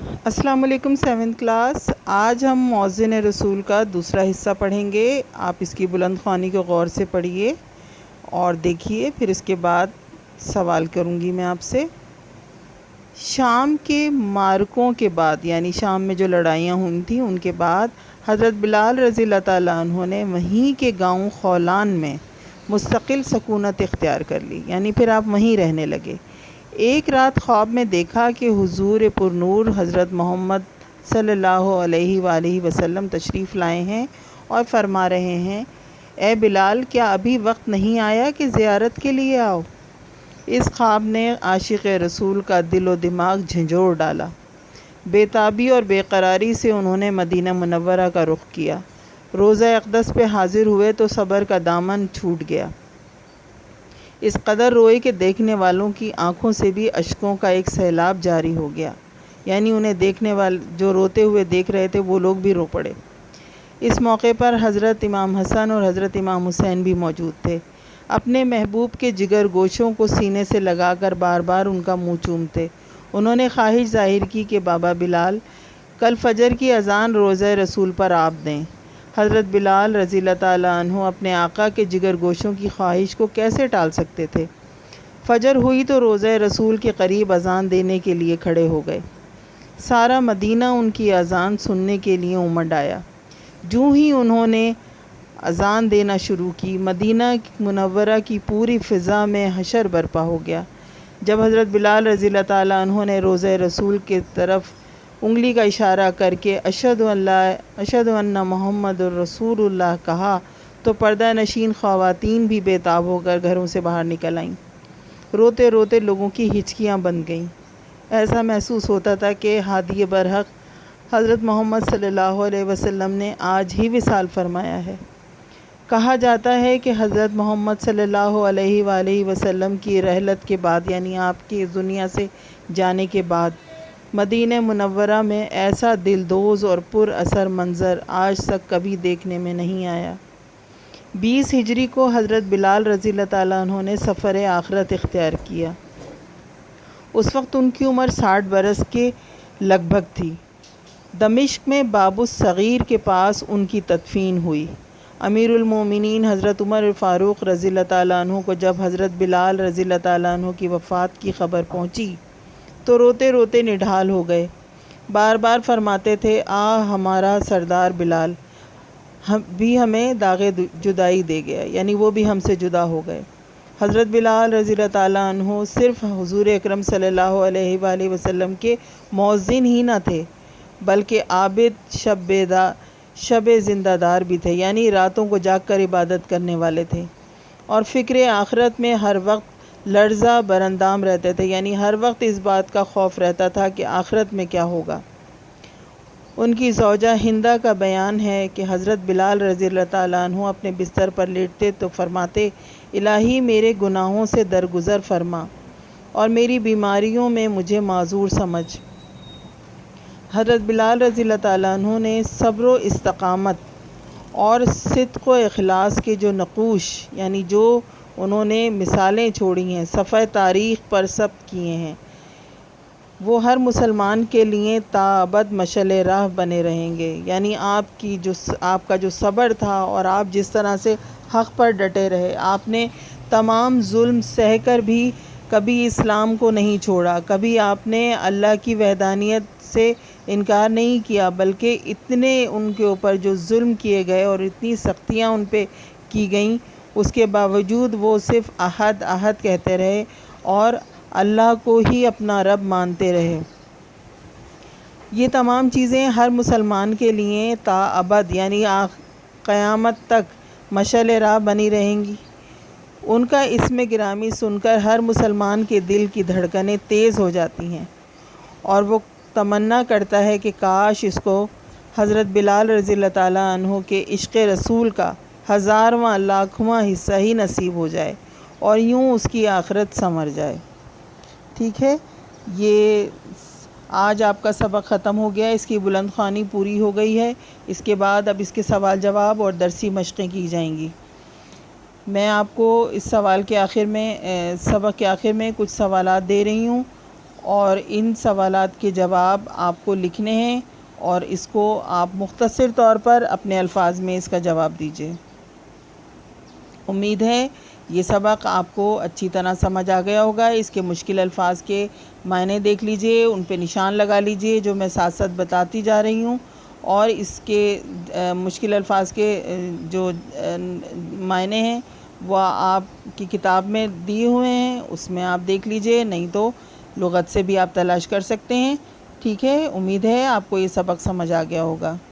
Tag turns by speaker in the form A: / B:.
A: السلام علیکم 7th class. آج ہم مؤذن رسول کا دوسرا حصہ پڑھیں گے۔ آپ اس کی بلند خوانی کو غور سے پڑھیے اور دیکھیے، پھر اس کے بعد سوال کروں گی میں آپ سے۔ شام کے معرکوں کے بعد، یعنی شام میں جو لڑائیاں ہوئی تھیں ان کے بعد، حضرت بلال رضی اللہ تعالیٰ عنہ نے وہیں کے گاؤں خولان میں مستقل سکونت اختیار کر لی، یعنی پھر آپ وہیں رہنے لگے۔ ایک رات خواب میں دیکھا کہ حضور پر نور حضرت محمد صلی اللہ علیہ وآلہ وسلم تشریف لائے ہیں اور فرما رہے ہیں، اے بلال، کیا ابھی وقت نہیں آیا کہ زیارت کے لیے آؤ؟ اس خواب نے عاشق رسول کا دل و دماغ جھنجھوڑ ڈالا۔ بے تابی اور بے قراری سے انہوں نے مدینہ منورہ کا رخ کیا۔ روضہ اقدس پہ حاضر ہوئے تو صبر کا دامن چھوٹ گیا۔ اس قدر روئے کہ دیکھنے والوں کی آنکھوں سے بھی اشکوں کا ایک سیلاب جاری ہو گیا، یعنی انہیں دیکھنے والے جو روتے ہوئے دیکھ رہے تھے وہ لوگ بھی رو پڑے۔ اس موقع پر حضرت امام حسن اور حضرت امام حسین بھی موجود تھے۔ اپنے محبوب کے جگر گوشوں کو سینے سے لگا کر بار بار ان کا منہ چومتے۔ انہوں نے خواہش ظاہر کی کہ بابا بلال، کل فجر کی اذان روضہ رسول پر آپ دیں۔ حضرت بلال رضی اللہ تعالیٰ عنہ اپنے آقا کے جگر گوشوں کی خواہش کو کیسے ٹال سکتے تھے؟ فجر ہوئی تو روضہ رسول کے قریب اذان دینے کے لیے کھڑے ہو گئے۔ سارا مدینہ ان کی اذان سننے کے لیے امڈ آیا۔ جوں ہی انہوں نے اذان دینا شروع کی، مدینہ منورہ کی پوری فضا میں حشر برپا ہو گیا۔ جب حضرت بلال رضی اللہ تعالیٰ عنہ نے روضہ رسول کی طرف انگلی کا اشارہ کر کے اشہد ان محمد الرسول اللہ کہا تو پردہ نشین خواتین بھی بے تاب ہو کر گھروں سے باہر نکل آئیں۔ روتے روتے لوگوں کی ہچکیاں بند گئیں۔ ایسا محسوس ہوتا تھا کہ ہادی برحق حضرت محمد صلی اللہ علیہ وسلم نے آج ہی وصال فرمایا ہے۔ کہا جاتا ہے کہ حضرت محمد صلی اللہ علیہ وآلہ وسلم کی رحلت کے بعد، یعنی آپ کی دنیا سے جانے کے بعد، مدینہ منورہ میں ایسا دلدوز اور پر اثر منظر آج تک کبھی دیکھنے میں نہیں آیا۔ 20 ہجری کو حضرت بلال رضی اللہ تعالیٰ عنہ نے سفر آخرت اختیار کیا۔ اس وقت ان کی عمر 60 برس کے لگ بھگ تھی۔ دمشق میں باب الصغیر کے پاس ان کی تدفین ہوئی۔ امیر المومنین حضرت عمر فاروق رضی اللہ تعالیٰ عنہ کو جب حضرت بلال رضی اللہ تعالیٰ عنہ کی وفات کی خبر پہنچی تو روتے روتے نڈھال ہو گئے۔ بار بار فرماتے تھے، ہمارا سردار بلال بھی ہمیں داغ جدائی دے گیا، یعنی وہ بھی ہم سے جدا ہو گئے۔ حضرت بلال رضی اللہ تعالیٰ عنہ صرف حضور اکرم صلی اللہ علیہ وآلہ وسلم کے مؤذن ہی نہ تھے، بلکہ عابد شب زندہ دار بھی تھے، یعنی راتوں کو جاگ کر عبادت کرنے والے تھے، اور فکر آخرت میں ہر وقت لرزہ براندام رہتے تھے، یعنی ہر وقت اس بات کا خوف رہتا تھا کہ آخرت میں کیا ہوگا۔ ان کی زوجہ ہندہ کا بیان ہے کہ حضرت بلال رضی اللہ تعالیٰ عنہ اپنے بستر پر لیٹتے تو فرماتے، الہی میرے گناہوں سے درگزر فرما اور میری بیماریوں میں مجھے معذور سمجھ۔ حضرت بلال رضی اللہ تعالیٰ عنہ نے صبر و استقامت اور صدق و اخلاص کے جو نقوش، یعنی جو انہوں نے مثالیں چھوڑی ہیں، صفحہ تاریخ پر ثبت کیے ہیں، وہ ہر مسلمان کے لیے تا ابد مشعل راہ بنے رہیں گے۔ یعنی آپ کا جو صبر تھا اور آپ جس طرح سے حق پر ڈٹے رہے، آپ نے تمام ظلم سہ کر بھی کبھی اسلام کو نہیں چھوڑا، کبھی آپ نے اللہ کی وحدانیت سے انکار نہیں کیا، بلکہ اتنے ان کے اوپر جو ظلم کیے گئے اور اتنی سختیاں ان پہ کی گئیں، اس کے باوجود وہ صرف احد احد کہتے رہے اور اللہ کو ہی اپنا رب مانتے رہے۔ یہ تمام چیزیں ہر مسلمان کے لیے تا ابد، یعنی قیامت تک مشعل راہ بنی رہیں گی۔ ان کا اسم گرامی سن کر ہر مسلمان کے دل کی دھڑکنیں تیز ہو جاتی ہیں اور وہ تمنا کرتا ہے کہ کاش اس کو حضرت بلال رضی اللہ تعالیٰ عنہ کے عشق رسول کا 1000واں لاکھواں حصہ ہی نصیب ہو جائے اور یوں اس کی آخرت سنور جائے۔ ٹھیک ہے، یہ آج آپ کا سبق ختم ہو گیا، اس کی بلند خوانی پوری ہو گئی ہے۔ اس کے بعد اب اس کے سوال جواب اور درسی مشقیں کی جائیں گی۔ میں آپ کو اس سبق کے آخر میں کچھ سوالات دے رہی ہوں اور ان سوالات کے جواب آپ کو لکھنے ہیں اور اس کو آپ مختصر طور پر اپنے الفاظ میں اس کا جواب دیجیے۔ امید ہے یہ سبق آپ کو اچھی طرح سمجھ آ گیا ہوگا۔ اس کے مشکل الفاظ کے معنی دیکھ لیجئے، ان پہ نشان لگا لیجئے جو میں ساتھ ساتھ بتاتی جا رہی ہوں، اور اس کے مشکل الفاظ کے جو معنی ہیں وہ آپ کی کتاب میں دیے ہوئے ہیں، اس میں آپ دیکھ لیجئے، نہیں تو لغت سے بھی آپ تلاش کر سکتے ہیں۔ ٹھیک ہے، امید ہے آپ کو یہ سبق سمجھ آ گیا ہوگا۔